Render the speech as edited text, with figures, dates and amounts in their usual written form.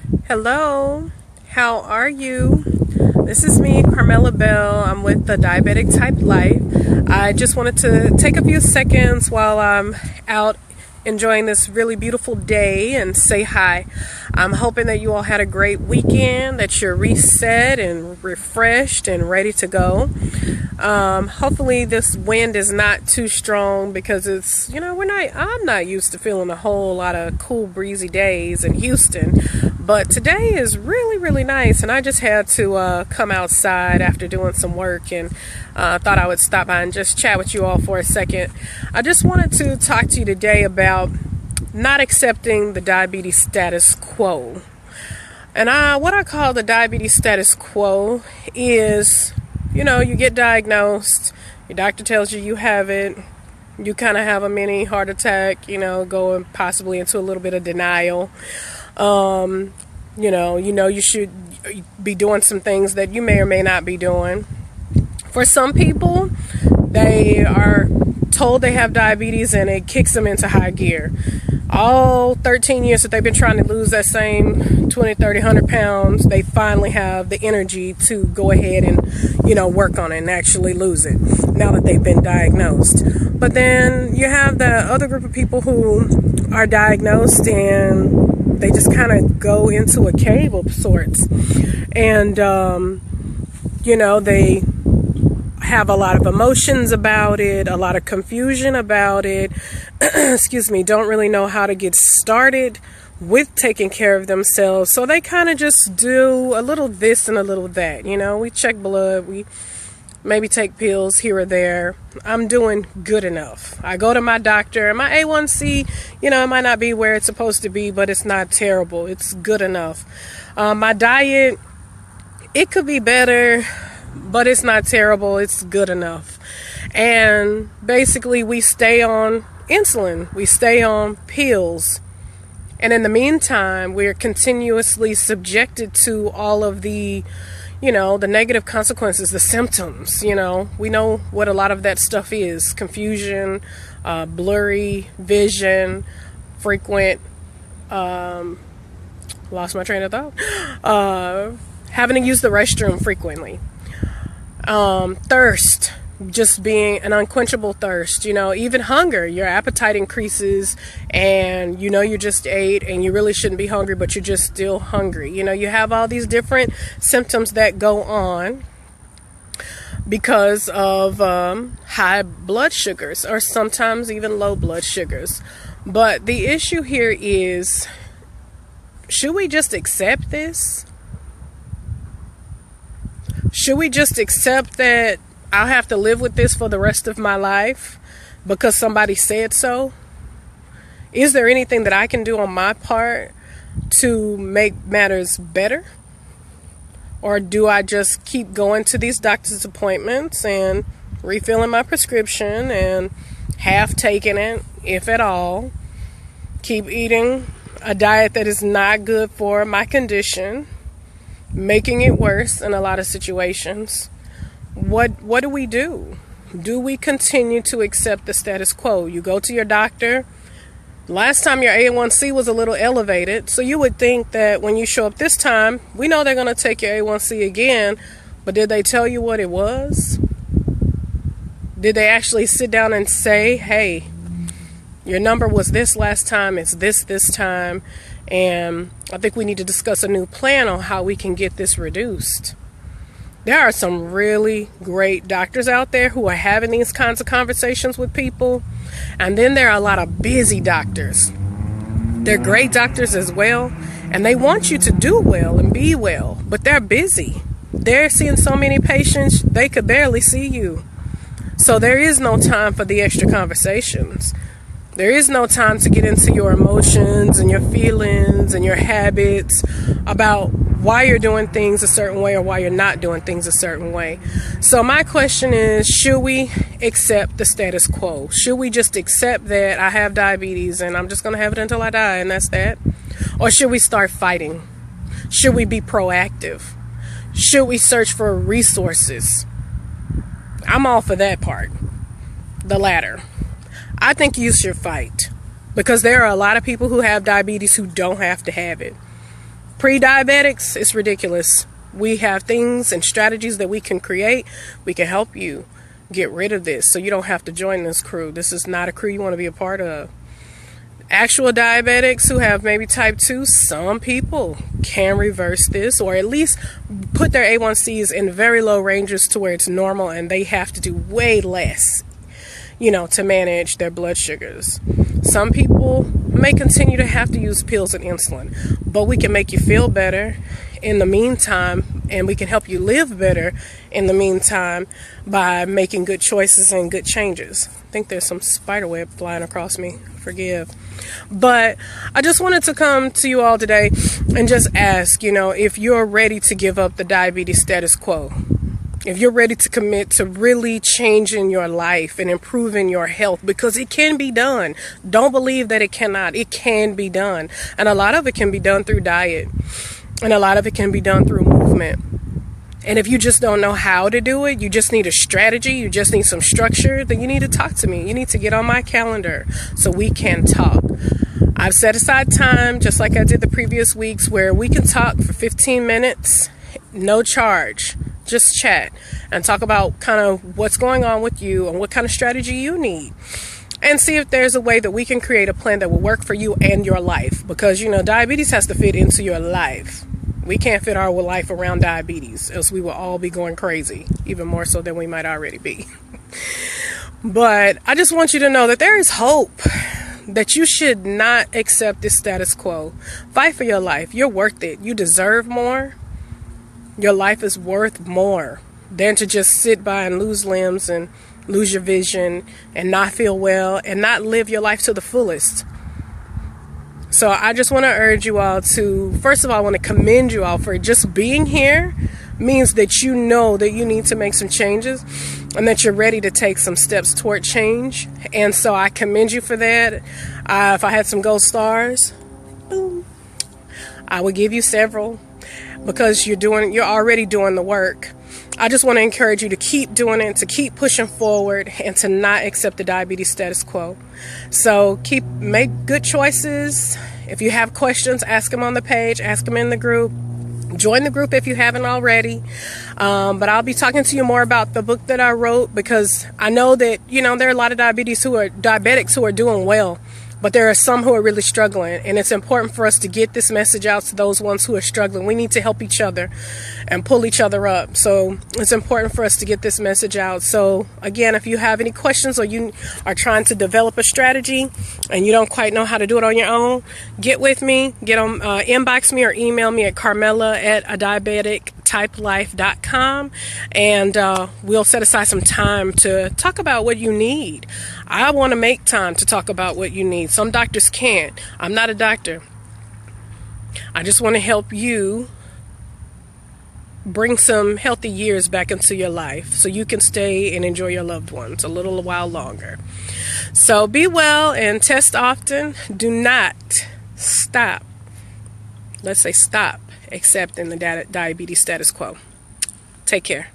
Hello, how are you? This is me, Carmela Bell. I'm with the Diabetic Type Life. I just wanted to take a few seconds while I'm out enjoying this really beautiful day and say hi. I'm hoping that you all had a great weekend, that you're reset and refreshed and ready to go. Hopefully this wind is not too strong because it's, I'm not used to feeling a whole lot of cool breezy days in Houston, but today is really nice, and I just had to come outside after doing some work and thought I would stop by and just chat with you all for a second. I just wanted to talk to you today about not accepting the diabetes status quo. And what I call the diabetes status quo is, you get diagnosed, your doctor tells you have it, you kind of have a mini heart attack, going possibly into a little bit of denial. You should be doing some things that you may or may not be doing. For some people, they are told they have diabetes and it kicks them into high gear. All 13 years that they've been trying to lose that same 20, 30, 100 pounds, they finally have the energy to go ahead and, work on it and actually lose it now that they've been diagnosed. But then you have the other group of people who are diagnosed and they just kind of go into a cave of sorts. And, they have a lot of emotions about it, a lot of confusion about it, don't really know how to get started with taking care of themselves. So they kind of just do a little this and a little that. We check blood, we maybe take pills here or there. I'm doing good enough. I go to my doctor, and my A1C, it might not be where it's supposed to be, but it's not terrible. It's good enough. My diet, it could be better, but it's not terrible. It's good enough. And basically we stay on insulin. We stay on pills. And in the meantime, we're continuously subjected to all of the, the negative consequences, the symptoms. We know what a lot of that stuff is. Confusion, blurry vision, frequent, lost my train of thought, having to use the restroom frequently. Thirst, just being an unquenchable thirst, even hunger, your appetite increases and you just ate and you really shouldn't be hungry, but you're just still hungry. You have all these different symptoms that go on because of high blood sugars or sometimes even low blood sugars. But the issue here is, should we just accept this? Should we just accept that I'll have to live with this for the rest of my life because somebody said so? Is there anything that I can do on my part to make matters better? Or do I just keep going to these doctor's appointments and refilling my prescription and half taking it, if at all, keep eating a diet that is not good for my condition, making it worse in a lot of situations? What do we do? Do we continue to accept the status quo? You go to your doctor. Last time your A1C was a little elevated, so you would think that when you show up this time, we know they're going to take your A1C again, but did they tell you what it was? Did they actually sit down and say, hey, your number was this last time, it's this time, and I think we need to discuss a new plan on how we can get this reduced? There are some really great doctors out there who are having these kinds of conversations with people. And then there are a lot of busy doctors. They're great doctors as well. And they want you to do well and be well. But they're busy. They're seeing so many patients, they could barely see you. So there is no time for the extra conversations. There is no time to get into your emotions and your feelings and your habits about why you're doing things a certain way or why you're not doing things a certain way. So my question is, should we accept the status quo? Should we just accept that I have diabetes and I'm just going to have it until I die and that's that? Or should we start fighting? Should we be proactive? Should we search for resources? I'm all for that part, the latter. I think you should fight because there are a lot of people who have diabetes who don't have to have it. Pre-diabetics, it's ridiculous. We have things and strategies that we can create. We can help you get rid of this so you don't have to join this crew. This is not a crew you want to be a part of. Actual diabetics who have maybe type 2, some people can reverse this, or at least put their A1Cs in very low ranges to where it's normal, and they have to do way less, to manage their blood sugars. Some people may continue to have to use pills and insulin, but we can make you feel better in the meantime, and we can help you live better in the meantime by making good choices and good changes. I think there's some spider web flying across me. Forgive. But I just wanted to come to you all today and just ask, if you're ready to give up the diabetes status quo, if you're ready to commit to really changing your life and improving your health, because it can be done. Don't believe that it cannot. It can be done. And a lot of it can be done through diet. And a lot of it can be done through movement. And if you just don't know how to do it, you just need a strategy, you just need some structure, then you need to talk to me. You need to get on my calendar so we can talk. I've set aside time, just like I did the previous weeks, where we can talk for 15 minutes, no charge. Just chat and talk about kind of what's going on with you and what kind of strategy you need. And see if there's a way that we can create a plan that will work for you and your life. Because, diabetes has to fit into your life. We can't fit our life around diabetes, else we will all be going crazy, even more so than we might already be. But I just want you to know that there is hope, that you should not accept this status quo. Fight for your life. You're worth it. You deserve more. Your life is worth more than to just sit by and lose limbs and lose your vision and not feel well and not live your life to the fullest. So I just want to urge you all to, first of all, I want to commend you all for just being here. Means that you know that you need to make some changes and that you're ready to take some steps toward change. And so I commend you for that. If I had some gold stars, boom, I would give you several, because you're already doing the work. I just want to encourage you to keep doing it, to keep pushing forward, and to not accept the diabetes status quo. So make good choices. If you have questions, ask them on the page, ask them in the group. Join the group if you haven't already. But I'll be talking to you more about the book that I wrote, because I know that, there are a lot of diabetics who are doing well. But there are some who are really struggling, and it's important for us to get this message out to those ones who are struggling. We need to help each other and pull each other up. So it's important for us to get this message out. So again, if you have any questions or you are trying to develop a strategy and you don't quite know how to do it on your own, get with me, inbox me or email me at Carmela@adiabetictypelife.com, and we'll set aside some time to talk about what you need. I want to make time to talk about what you need. Some doctors can't. I'm not a doctor. I just want to help you bring some healthy years back into your life so you can stay and enjoy your loved ones a little while longer. So be well and test often. Do not stop. Let's say stop accepting the diabetes status quo. Take care.